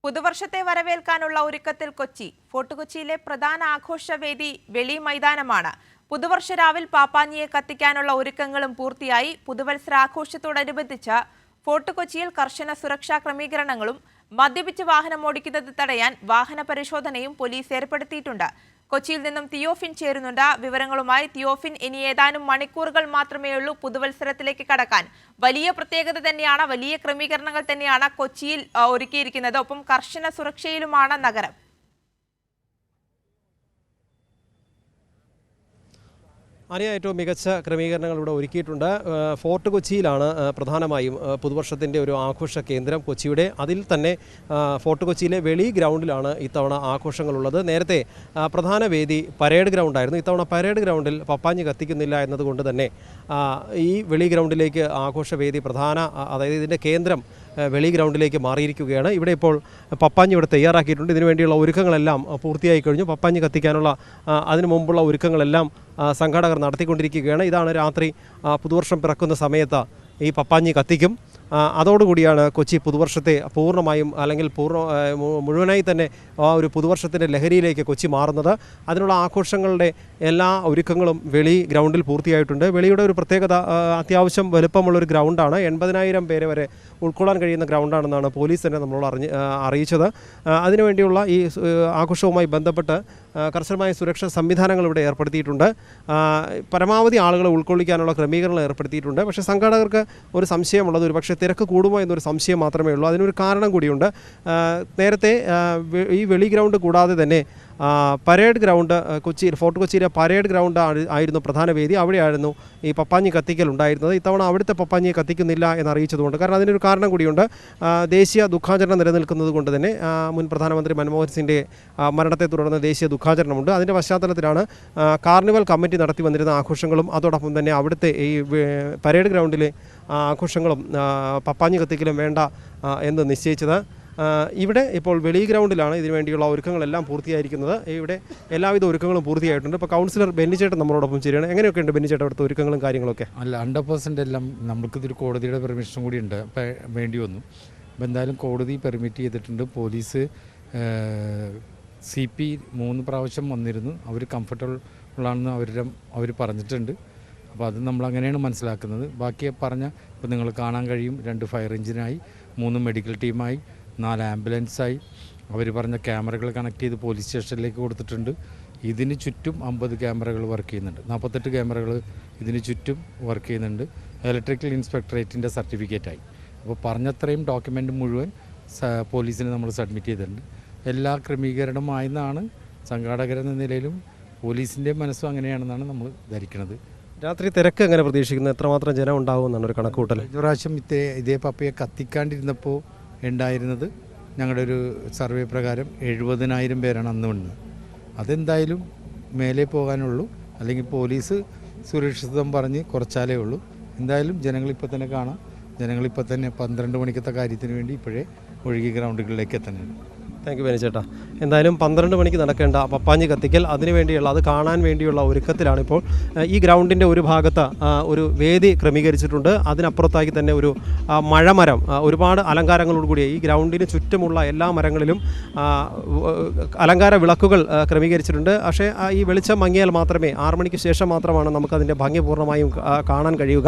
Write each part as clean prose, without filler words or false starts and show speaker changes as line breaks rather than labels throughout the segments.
പുതുവർഷത്തെ വരവേൽക്കാനുള്ള ഒരുക്കത്തിൽ Kochi. Fort കൊച്ചിയിലെ പ്രധാന ആഘോഷവേദി വെളി മൈതാനമാണ്. പുതുവർഷ രാവിൽ പാപ്പാഞ്ഞിയെ കത്തിക്കാനുള്ള ഒരുക്കങ്ങളും പൂർത്തിയായി. പുതുവത്സരാഘോഷത്തോടനുബന്ധിച്ച് ഫോർട്ട് കൊച്ചിയിൽ കർശന സുരക്ഷാ ക്രമീകരണങ്ങളും മദ്യപിച്ച് വാഹനം ഓടിക്കുന്നത് തടയാൻ വാഹന പരിശോധനയും പോലീസ് ഏർപ്പെടുത്തിയിട്ടുണ്ട്. കൊച്ചിയിൽ നിന്നും തിയോഫിൻ ചേരുന്നുണ്ട്. വിവരങ്ങളുമായി തിയോഫിൻ, ഇനി ഏതാനും മണിക്കൂറുകൾ മാത്രമേ ഉള്ളൂ പുതുവത്സരത്തിലേക്ക് കടക്കാൻ. വലിയ പ്രത്യേകത തന്നെയാണ്, വലിയ ക്രമീകരണങ്ങൾ തന്നെയാണ് കൊച്ചിയിൽ ഒരുക്കിയിരിക്കുന്നത്. ഒപ്പം കർശന സുരക്ഷയിലുമാണ് നഗരം.
ഏറ്റവും മികച്ച ക്രമീകരണങ്ങൾ ഇവിടെ ഒരുക്കിയിട്ടുണ്ട്. ഫോർട്ട് കൊച്ചിയിലാണ് പ്രധാനമായും പുതുവർഷത്തിൻ്റെ ഒരു ആഘോഷ കേന്ദ്രം കൊച്ചിയുടെ. അതിൽ തന്നെ ഫോർട്ട് കൊച്ചിയിലെ വെളി ഗ്രൗണ്ടിലാണ് ഇത്തവണ ആഘോഷങ്ങളുള്ളത്. നേരത്തെ പ്രധാന വേദി പരേഡ് ഗ്രൗണ്ടായിരുന്നു. ഇത്തവണ പരേഡ് ഗ്രൗണ്ടിൽ പപ്പാഞ്ഞി കത്തിക്കുന്നില്ല എന്നതുകൊണ്ട് തന്നെ ഈ വെളി ഗ്രൗണ്ടിലേക്ക് ആഘോഷവേദി അതായത് ഇതിൻ്റെ കേന്ദ്രം വെളി ഗ്രൗണ്ടിലേക്ക് മാറിയിരിക്കുകയാണ്. ഇവിടെ ഇപ്പോൾ പപ്പാഞ്ഞി ഇവിടെ തയ്യാറാക്കിയിട്ടുണ്ട്. ഇതിനുവേണ്ടിയുള്ള ഒരുക്കങ്ങളെല്ലാം പൂർത്തിയായി കഴിഞ്ഞു. പപ്പാഞ്ഞി കത്തിക്കാനുള്ള അതിനു മുമ്പുള്ള ഒരുക്കങ്ങളെല്ലാം സംഘാടകർ നടത്തിക്കൊണ്ടിരിക്കുകയാണ്. ഇതാണ് രാത്രി പുതുവർഷം പിറക്കുന്ന സമയത്ത് ഈ പപ്പാഞ്ഞി കത്തിക്കും. അതോടുകൂടിയാണ് കൊച്ചി പുതുവർഷത്തെ പൂർണ്ണമായും അല്ലെങ്കിൽ മുഴുവനായി തന്നെ ആ ഒരു പുതുവർഷത്തിൻ്റെ ലഹരിയിലേക്ക് കൊച്ചി മാറുന്നത്. അതിനുള്ള ആഘോഷങ്ങളുടെ എല്ലാ ഒരുക്കങ്ങളും വെളി ഗ്രൗണ്ടിൽ പൂർത്തിയായിട്ടുണ്ട്. വെളിയുടെ ഒരു പ്രത്യേകത, അത്യാവശ്യം വലുപ്പമുള്ളൊരു ഗ്രൗണ്ടാണ്. 80,000 പേരെ വരെ ഉൾക്കൊള്ളാൻ കഴിയുന്ന ഗ്രൗണ്ടാണെന്നാണ് പോലീസ് തന്നെ നമ്മളോട് അറിയിച്ചത്. അതിനുവേണ്ടിയുള്ള ഈ ആഘോഷവുമായി ബന്ധപ്പെട്ട് കർശനമായ സുരക്ഷാ സംവിധാനങ്ങൾ ഇവിടെ ഏർപ്പെടുത്തിയിട്ടുണ്ട്. പരമാവധി ആളുകളെ ഉൾക്കൊള്ളിക്കാനുള്ള ക്രമീകരണങ്ങൾ ഏർപ്പെടുത്തിയിട്ടുണ്ട്. പക്ഷേ സംഘാടകർക്ക് ഒരു സംശയമുള്ളത്, ഒരു പക്ഷേ തിരക്ക് കൂടുമോ എന്നൊരു സംശയം മാത്രമേ ഉള്ളൂ. അതിനൊരു കാരണം കൂടിയുണ്ട്. നേരത്തെ ഈ വെളി ഗ്രൗണ്ട് കൂടാതെ തന്നെ പരേഡ് ഗ്രൗണ്ട് ഫോർട്ട് കൊച്ചിയിലെ പരേഡ് ഗ്രൗണ്ട് ആയിരുന്നു പ്രധാന വേദി. അവിടെയായിരുന്നു ഈ പപ്പാഞ്ഞി കത്തിക്കൽ ഉണ്ടായിരുന്നത്. ഇത്തവണ അവിടുത്തെ പപ്പാഞ്ഞിയെ കത്തിക്കുന്നില്ല എന്നറിയിച്ചതുകൊണ്ട്, കാരണം അതിനൊരു കാരണം കൂടിയുണ്ട്. ദേശീയ ദുഃഖാചരണം നിലനിൽക്കുന്നത് കൊണ്ട് തന്നെ മുൻ പ്രധാനമന്ത്രി മൻമോഹൻ സിംഗിൻ്റെ മരണത്തെ തുടർന്ന് ദേശീയ ദുഃഖാചരണമുണ്ട്. അതിൻ്റെ പശ്ചാത്തലത്തിലാണ് കാർണിവൽ കമ്മിറ്റി നടത്തി വന്നിരുന്ന ആഘോഷങ്ങളും അതോടൊപ്പം തന്നെ അവിടുത്തെ ഈ പരേഡ് ഗ്രൗണ്ടിലെ ആഘോഷങ്ങളും പപ്പാഞ്ഞി കത്തിക്കലും വേണ്ട എന്ന് നിശ്ചയിച്ചത്. ഇവിടെ ഇപ്പോൾ വെളി ഗ്രൗണ്ടിലാണ് ഇതിനുവേണ്ടിയുള്ള ഒരുക്കങ്ങളെല്ലാം പൂർത്തിയായിരിക്കുന്നത്. ഇവിടെ എല്ലാവിധ ഒരുക്കങ്ങളും പൂർത്തിയായിട്ടുണ്ട്. ഇപ്പോൾ കൗൺസിലർ ബെന്നിച്ചേട്ടൻ നമ്മളോടൊപ്പം ചേരുകയാണ്. എങ്ങനെയൊക്കെ ഉണ്ട് ബെന്നിച്ചേട്ടൻ അവിടുത്തെ ഒരുക്കങ്ങളും കാര്യങ്ങളൊക്കെ?
അല്ല, 100% എല്ലാം നമുക്കിതൊരു കോടതിയുടെ പെർമിഷൻ കൂടി ഉണ്ട്, വേണ്ടി വന്നു. അപ്പോൾ എന്തായാലും കോടതി പെർമിറ്റ് ചെയ്തിട്ടുണ്ട്. പോലീസ് CP 3 പ്രാവശ്യം വന്നിരുന്നു. അവർ കംഫർട്ടബിളാണെന്ന് അവർ പറഞ്ഞിട്ടുണ്ട്. അപ്പോൾ അത് നമ്മളങ്ങനെയാണ് മനസ്സിലാക്കുന്നത്. ബാക്കി പറഞ്ഞ ഇപ്പോൾ നിങ്ങൾ കാണാൻ കഴിയും, 2 ഫയർ എഞ്ചിനായി, 3 മെഡിക്കൽ ടീമായി, 4 ആംബുലൻസായി. അവർ പറഞ്ഞ ക്യാമറകൾ കണക്ട് ചെയ്ത് പോലീസ് സ്റ്റേഷനിലേക്ക് കൊടുത്തിട്ടുണ്ട്. ഇതിന് ചുറ്റും 50 ക്യാമറകൾ വർക്ക് ചെയ്യുന്നുണ്ട്. 48 ക്യാമറകൾ ഇതിന് ചുറ്റും വർക്ക് ചെയ്യുന്നുണ്ട്. ഇലക്ട്രിക്കൽ ഇൻസ്പെക്ടറേറ്റിൻ്റെ സർട്ടിഫിക്കറ്റായി. അപ്പോൾ പറഞ്ഞത്രയും ഡോക്യുമെൻ്റ് മുഴുവൻ പോലീസിന് നമ്മൾ സബ്മിറ്റ് ചെയ്തിട്ടുണ്ട്. എല്ലാ ക്രമീകരണമായെന്നാണ് സംഘാടകരെന്ന നിലയിലും പോലീസിൻ്റെ മനസ്സും അങ്ങനെയാണെന്നാണ് നമ്മൾ ധരിക്കുന്നത്.
രാത്രി തിരക്ക് എങ്ങനെ പ്രതീക്ഷിക്കുന്നത്? എത്രമാത്രം ജനം ഉണ്ടാകുമെന്നാണ് ഒരു കണക്കൂട്ടൽ?
ഒരു പ്രാവശ്യം ഇതേ പപ്പയെ കത്തിക്കാണ്ടിരുന്നപ്പോൾ ഉണ്ടായിരുന്നത് ഞങ്ങളുടെ ഒരു സർവേ പ്രകാരം 70,000 പേരാണ് അന്ന് വന്നത്. അതെന്തായാലും മേലെ പോകാനുള്ളൂ, അല്ലെങ്കിൽ പോലീസ് സുരക്ഷിതം പറഞ്ഞ് കുറച്ചാലേ ഉള്ളൂ. എന്തായാലും ജനങ്ങളിപ്പോൾ തന്നെ കാണാം. ജനങ്ങളിപ്പോൾ തന്നെ 12 മണിക്കത്തെ കാര്യത്തിന് വേണ്ടി ഇപ്പോഴേ ഒഴുകി ഗ്രൗണ്ടുകളിലേക്ക് എത്തുന്നുണ്ട്.
താങ്ക് യു ബെനിച്ചേട്ടാ. എന്തായാലും 12 മണിക്ക് നടക്കേണ്ട പപ്പാഞ്ഞി കത്തിക്കൽ, അത് കാണാൻ വേണ്ടിയുള്ള ഒരുക്കത്തിലാണിപ്പോൾ. ഈ ഗ്രൗണ്ടിൻ്റെ ഒരു ഭാഗത്ത് ഒരു വേദി ക്രമീകരിച്ചിട്ടുണ്ട്. അതിനപ്പുറത്താക്കി തന്നെ ഒരു മഴമരം, ഒരുപാട് അലങ്കാരങ്ങളോടുകൂടി ഈ ഗ്രൗണ്ടിന് ചുറ്റുമുള്ള എല്ലാ മരങ്ങളിലും അലങ്കാര വിളക്കുകൾ ക്രമീകരിച്ചിട്ടുണ്ട്. പക്ഷേ ഈ വെളിച്ചം മങ്ങിയാൽ മാത്രമേ, 6 മണിക്ക് ശേഷം മാത്രമാണ് നമുക്കതിൻ്റെ ഭംഗി പൂർണ്ണമായും കാണാൻ കഴിയുക.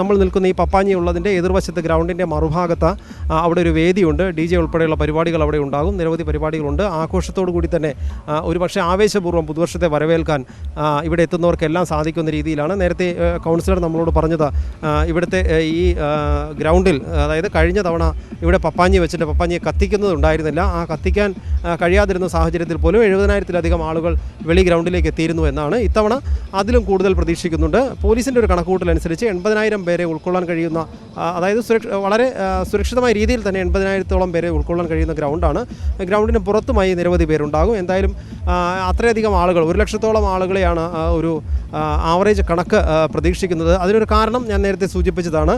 നമ്മൾ നിൽക്കുന്ന ഈ പപ്പാഞ്ഞി ഉള്ളതിൻ്റെ എതിർവശത്ത് ഗ്രൗണ്ടിൻ്റെ മറുഭാഗത്ത് അവിടെ ഒരു വേദിയുണ്ട്. DJ ഉൾപ്പെടെയുള്ള പരിപാടികൾ അവിടെ ഉണ്ടാകും. നിരവധി പരിപാടികളുണ്ട്. ആഘോഷത്തോടു കൂടി തന്നെ ഒരുപക്ഷെ ആവേശപൂർവ്വം പുതുവർഷത്തെ വരവേൽക്കാൻ ഇവിടെ എത്തുന്നവർക്കെല്ലാം സാധിക്കുന്ന രീതിയിലാണ്. നേരത്തെ കൗൺസിലർ നമ്മളോട് പറഞ്ഞത്, ഇവിടുത്തെ ഈ ഗ്രൗണ്ടിൽ, അതായത് കഴിഞ്ഞ തവണ ഇവിടെ പപ്പാഞ്ഞി വെച്ചിട്ട് പപ്പാഞ്ഞിയെ കത്തിക്കുന്നതുണ്ടായിരുന്നില്ല. ആ കത്തിക്കാൻ കഴിയാതിരുന്ന സാഹചര്യത്തിൽ പോലും 70,000-ലധികം ആളുകൾ വെളി ഗ്രൗണ്ടിലേക്ക് എത്തിയിരുന്നു എന്നാണ്. ഇത്തവണ അതിലും കൂടുതൽ പ്രതീക്ഷിക്കുന്നുണ്ട്. പോലീസിൻ്റെ ഒരു കണക്കുകൂട്ടലനുസരിച്ച് 80,000 പേരെ ഉൾക്കൊള്ളാൻ കഴിയുന്ന, അതായത് വളരെ സുരക്ഷിതമായ രീതിയിൽ തന്നെ 80,000-ഓളം പേരെ ഉൾക്കൊള്ളാൻ കഴിയുന്ന ഗ്രൗണ്ടാണ്. ഗ്രൗണ്ടിന് പുറത്തുമായി നിരവധി പേരുണ്ടാകും. എന്തായാലും അത്രയധികം ആളുകൾ, 100,000-ഓളം ആളുകളെയാണ് ഒരു ആവറേജ് കണക്ക് പ്രതീക്ഷിക്കുന്നത്. അതിനൊരു കാരണം ഞാൻ നേരത്തെ സൂചിപ്പിച്ചതാണ്.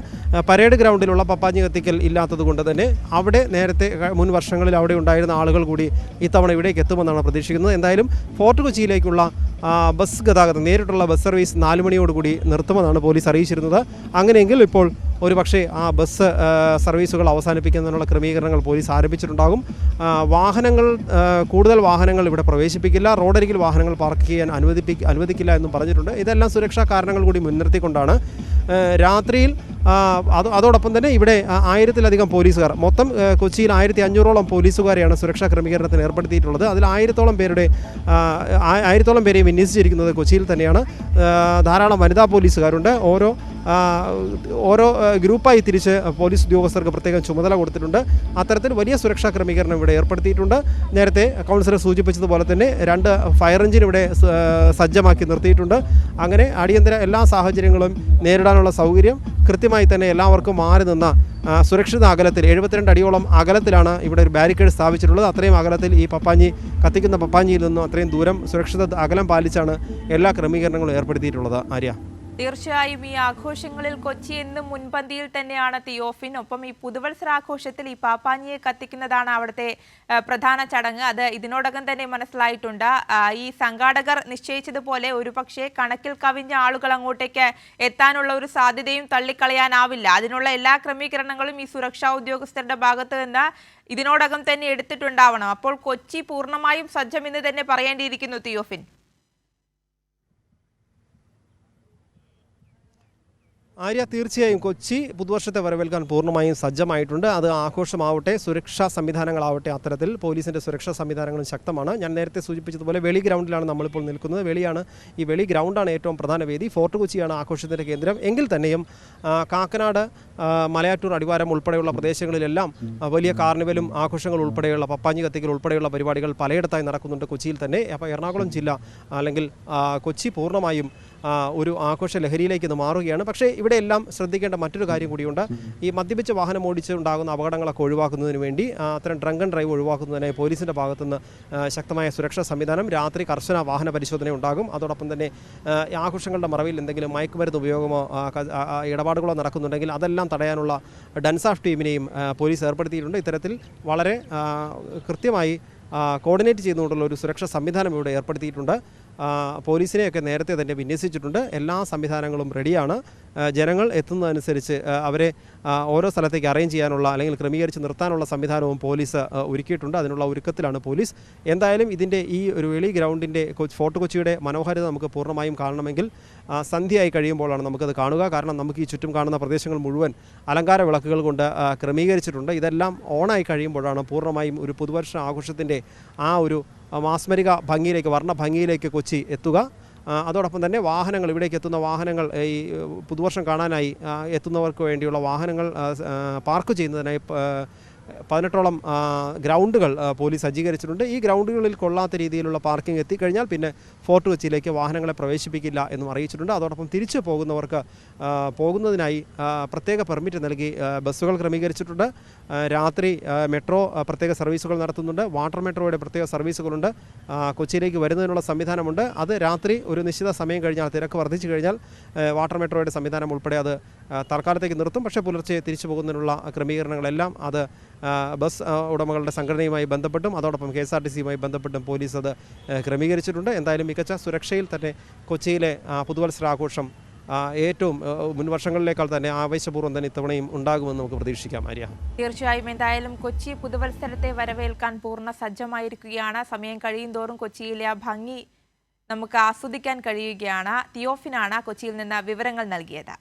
പരേഡ് ഗ്രൗണ്ടിലുള്ള പപ്പാഞ്ഞി കത്തിക്കൽ ഇല്ലാത്തത് കൊണ്ട് തന്നെ അവിടെ നേരത്തെ മുൻ വർഷങ്ങളിൽ അവിടെ ഉണ്ടായിരുന്ന ആളുകൾ കൂടി ഇത്തവണ ഇവിടേക്ക് എത്തുമെന്നാണ് പ്രതീക്ഷിക്കുന്നത്. എന്തായാലും ഫോർട്ട് കൊച്ചിയിലേക്കുള്ള ബസ് ഗതാഗതം, നേരിട്ടുള്ള ബസ് സർവീസ് 4 മണിയോടുകൂടി നിർത്തുമെന്നാണ് പോലീസ് അറിയിച്ചിരുന്നത്. അങ്ങനെയെങ്കിൽ ഇപ്പോൾ ഒരുപക്ഷേ ആ ബസ് സർവീസുകൾ അവസാനിപ്പിക്കുന്നതിനുള്ള ക്രമീകരണങ്ങൾ പോലീസ് ആരംഭിച്ചിട്ടുണ്ടാകും. കൂടുതൽ വാഹനങ്ങൾ ഇവിടെ പ്രവേശിപ്പിക്കില്ല, റോഡരികിൽ വാഹനങ്ങൾ പാർക്ക് ചെയ്യാൻ അനുവദിക്കില്ല എന്നും പറഞ്ഞിട്ടുണ്ട്. ഇതെല്ലാം സുരക്ഷാ കാരണങ്ങൾ കൂടി മുൻനിർത്തിക്കൊണ്ടാണ് രാത്രിയിൽ അതോടൊപ്പം തന്നെ ഇവിടെ 1000-ലധികം പോലീസുകാർ, മൊത്തം കൊച്ചിയിൽ 1500ഓളം പോലീസുകാരെയാണ് സുരക്ഷാ ക്രമീകരണത്തിന് ഏർപ്പെടുത്തിയിട്ടുള്ളത്. അതിൽ 1000ഓളം പേരെയും വിന്യസിച്ചിരിക്കുന്നത് കൊച്ചിയിൽ തന്നെയാണ്. ധാരാളം വനിതാ പോലീസുകാരുണ്ട്. ഓരോ ഗ്രൂപ്പായി തിരിച്ച് പോലീസ് ഉദ്യോഗസ്ഥർക്ക് പ്രത്യേകം ചുമതല കൊടുത്തിട്ടുണ്ട്. അത്തരത്തിൽ വലിയ സുരക്ഷാ ക്രമീകരണം ഇവിടെ ഏർപ്പെടുത്തിയിട്ടുണ്ട്. നേരത്തെ കൗൺസിലർ സൂചിപ്പിച്ചതുപോലെ തന്നെ 2 ഫയർ എഞ്ചിൻ ഇവിടെ സജ്ജമാക്കി നിർത്തിയിട്ടുണ്ട്. അങ്ങനെ അടിയന്തര എല്ലാ സാഹചര്യങ്ങളും നേരിടാനുള്ള സൗകര്യം കൃത്യമായി തന്നെ എല്ലാവർക്കും മാറി നിന്ന സുരക്ഷിത അകലത്തിൽ 72 അടിയോളം അകലത്തിലാണ് ഇവിടെ ഒരു ബാരിക്കേഡ് സ്ഥാപിച്ചിട്ടുള്ളത്. അത്രയും അകലത്തിൽ ഈ കത്തിക്കുന്ന പപ്പാഞ്ഞിയിൽ നിന്നും അത്രയും ദൂരം സുരക്ഷിത അകലം പാലിച്ചാണ് എല്ലാ ക്രമീകരണങ്ങളും ഏർപ്പെടുത്തിയിട്ടുള്ളത്. ആര്യ,
തീർച്ചയായും ഈ ആഘോഷങ്ങളിൽ കൊച്ചി എന്നും മുൻപന്തിയിൽ തന്നെയാണ് തിയോഫിൻ. ഒപ്പം ഈ പുതുവത്സരാഘോഷത്തിൽ ഈ പാപ്പാഞ്ഞിയെ കത്തിക്കുന്നതാണ് അവിടുത്തെ പ്രധാന ചടങ്ങ്. അത് ഇതിനോടകം തന്നെ മനസ്സിലായിട്ടുണ്ട്. ഈ സംഘാടകർ നിശ്ചയിച്ചതുപോലെ ഒരുപക്ഷെ കണക്കിൽ കവിഞ്ഞ ആളുകൾ അങ്ങോട്ടേക്ക് എത്താനുള്ള ഒരു സാധ്യതയും തള്ളിക്കളയാനാവില്ല. അതിനുള്ള എല്ലാ ക്രമീകരണങ്ങളും ഈ സുരക്ഷാ ഉദ്യോഗസ്ഥരുടെ ഭാഗത്ത് നിന്ന് ഇതിനോടകം തന്നെ എടുത്തിട്ടുണ്ടാവണം. അപ്പോൾ കൊച്ചി പൂർണ്ണമായും സജ്ജമെന്ന് തന്നെ പറയേണ്ടിയിരിക്കുന്നു തിയോഫിൻ.
ആര്യ, തീർച്ചയായും കൊച്ചി പുതുവർഷത്തെ വരവേൽക്കാൻ പൂർണ്ണമായും സജ്ജമായിട്ടുണ്ട്. അത് ആഘോഷമാവട്ടെ, സുരക്ഷാ സംവിധാനങ്ങളാവട്ടെ, അത്തരത്തിൽ പോലീസിൻ്റെ സുരക്ഷാ സംവിധാനങ്ങളും ശക്തമാണ്. ഞാൻ നേരത്തെ സൂചിപ്പിച്ചതുപോലെ വെളി ഗ്രൗണ്ടിലാണ് നമ്മളിപ്പോൾ നിൽക്കുന്നത്. ഈ വെളി ഗ്രൗണ്ടാണ് ഏറ്റവും പ്രധാന വേദി. ഫോർട്ട് കൊച്ചിയാണ് ആഘോഷത്തിൻ്റെ കേന്ദ്രം. എങ്കിൽ തന്നെയും കാക്കനാട്, മലയാറ്റൂർ, അടിവാരം ഉൾപ്പെടെയുള്ള പ്രദേശങ്ങളിലെല്ലാം വലിയ കാർണിവലും ആഘോഷങ്ങൾ ഉൾപ്പെടെയുള്ള പപ്പാഞ്ഞി കത്തിക്കൽ ഉൾപ്പെടെയുള്ള പരിപാടികൾ പലയിടത്തായി നടക്കുന്നുണ്ട് കൊച്ചിയിൽ തന്നെ. അപ്പോൾ എറണാകുളം ജില്ല അല്ലെങ്കിൽ കൊച്ചി പൂർണ്ണമായും ഒരു ആഘോഷ ലഹരിയിലേക്ക് ഇത് മാറുകയാണ്. പക്ഷേ ഇവിടെയെല്ലാം ശ്രദ്ധിക്കേണ്ട മറ്റൊരു കാര്യം കൂടിയുണ്ട്. ഈ മദ്യപിച്ച വാഹനം ഓടിച്ചുണ്ടാകുന്ന അപകടങ്ങളൊക്കെ ഒഴിവാക്കുന്നതിന് വേണ്ടി അത്തരം ഡ്രങ്ക് ആൻഡ് ഡ്രൈവ് ഒഴിവാക്കുന്നതിനായി പോലീസിൻ്റെ ഭാഗത്തുനിന്ന് ശക്തമായ സുരക്ഷാ സംവിധാനം, രാത്രി കർശന വാഹന പരിശോധന ഉണ്ടാകും. അതോടൊപ്പം തന്നെ ആഘോഷങ്ങളുടെ മറവിൽ എന്തെങ്കിലും മയക്കുമരുന്ന് ഉപയോഗമോ ഇടപാടുകളോ നടക്കുന്നുണ്ടെങ്കിൽ അതെല്ലാം തടയാനുള്ള ഡൻസാഫ് ടീമിനെയും പോലീസ് ഏർപ്പെടുത്തിയിട്ടുണ്ട്. ഇത്തരത്തിൽ വളരെ കൃത്യമായി കോർഡിനേറ്റ് ചെയ്തുകൊണ്ടുള്ള ഒരു സുരക്ഷാ സംവിധാനം ഇവിടെ ഏർപ്പെടുത്തിയിട്ടുണ്ട്. പോലീസിനെയൊക്കെ നേരത്തെ തന്നെ വിന്യസിച്ചിട്ടുണ്ട്. എല്ലാ സംവിധാനങ്ങളും റെഡിയാണ്. ജനങ്ങൾ എത്തുന്നതനുസരിച്ച് അവരെ ഓരോ സ്ഥലത്തേക്ക് അറേഞ്ച് ചെയ്യാനുള്ള അല്ലെങ്കിൽ ക്രമീകരിച്ച് നിർത്താനുള്ള സംവിധാനവും പോലീസ് ഒരുക്കിയിട്ടുണ്ട്. അതിനുള്ള ഒരുക്കത്തിലാണ് പോലീസ്. എന്തായാലും ഇതിൻ്റെ ഈ ഒരു വെളി ഗ്രൗണ്ടിൻ്റെ ഫോർട്ട് കൊച്ചിയുടെ മനോഹാരിത നമുക്ക് പൂർണ്ണമായും കാണണമെങ്കിൽ സന്ധ്യയായി കഴിയുമ്പോഴാണ് നമുക്കത് കാണുക. കാരണം നമുക്ക് ഈ ചുറ്റും കാണുന്ന പ്രദേശങ്ങൾ മുഴുവൻ അലങ്കാര വിളക്കുകൾ കൊണ്ട് ക്രമീകരിച്ചിട്ടുണ്ട്. ഇതെല്ലാം ഓണായി കഴിയുമ്പോഴാണ് പൂർണ്ണമായും ഒരു പുതുവർഷ ആഘോഷത്തിൻ്റെ ആ ഒരു മാസ്മരിക ഭംഗിയിലേക്ക്, വർണ്ണ ഭംഗിയിലേക്ക് കൊച്ചി എത്തുക. അതോടൊപ്പം തന്നെ വാഹനങ്ങൾ, ഇവിടേക്ക് എത്തുന്ന വാഹനങ്ങൾ, ഈ പുതുവർഷം കാണാനായി എത്തുന്നവർക്ക് വേണ്ടിയുള്ള വാഹനങ്ങൾ പാർക്ക് ചെയ്യുന്നതിനായി 18ഓളം ഗ്രൗണ്ടുകൾ പോലീസ് സജ്ജീകരിച്ചിട്ടുണ്ട്. ഈ ഗ്രൗണ്ടുകളിൽ കൊള്ളാത്ത രീതിയിലുള്ള പാർക്കിംഗ് എത്തിക്കഴിഞ്ഞാൽ പിന്നെ ഫോർട്ട് കൊച്ചിയിലേക്ക് വാഹനങ്ങളെ പ്രവേശിപ്പിക്കില്ല എന്നും അറിയിച്ചിട്ടുണ്ട്. അതോടൊപ്പം തിരിച്ചു പോകുന്നവർക്ക് പോകുന്നതിനായി പ്രത്യേക പെർമിറ്റ് നൽകി ബസ്സുകൾ ക്രമീകരിച്ചിട്ടുണ്ട്. രാത്രി മെട്രോ പ്രത്യേക സർവീസുകൾ നടത്തുന്നുണ്ട്. വാട്ടർ മെട്രോയുടെ പ്രത്യേക സർവീസുകളുണ്ട്. കൊച്ചിയിലേക്ക് വരുന്നതിനുള്ള സംവിധാനമുണ്ട്. അത് രാത്രി ഒരു നിശ്ചിത സമയം കഴിഞ്ഞാൽ, തിരക്ക് വർദ്ധിച്ചു കഴിഞ്ഞാൽ വാട്ടർ മെട്രോയുടെ സംവിധാനം ഉൾപ്പെടെ അത് തൽക്കാലത്തേക്ക് നിർത്തും. പക്ഷേ പുലർച്ചെ തിരിച്ചു പോകുന്നതിനുള്ള ക്രമീകരണങ്ങളെല്ലാം അത് ബസ് ഉടമകളുടെ സംഘടനയുമായി ബന്ധപ്പെട്ടും അതോടൊപ്പം KSRTCയുമായി ബന്ധപ്പെട്ടും പോലീസ് അത് ക്രമീകരിച്ചിട്ടുണ്ട്. എന്തായാലും മികച്ച സുരക്ഷയിൽ തന്നെ കൊച്ചിയിലെ പുതുവത്സരാഘോഷം ഏറ്റവും മുൻവർഷങ്ങളിലേക്കാൾ തന്നെ ആവേശപൂർവ്വം തന്നെ ഇത്തവണയും ഉണ്ടാകുമെന്ന് നമുക്ക് പ്രതീക്ഷിക്കാം. ആര്യ,
തീർച്ചയായും. എന്തായാലും കൊച്ചി പുതുവത്സരത്തെ വരവേൽക്കാൻ പൂർണ്ണ സജ്ജമായിരിക്കുകയാണ്. സമയം കഴിയുന്തോറും കൊച്ചിയിലെ ആ ഭംഗി നമുക്ക് ആസ്വദിക്കാൻ കഴിയുകയാണ്. തിയോഫിനാണ് കൊച്ചിയിൽ നിന്ന് വിവരങ്ങൾ നൽകിയത്.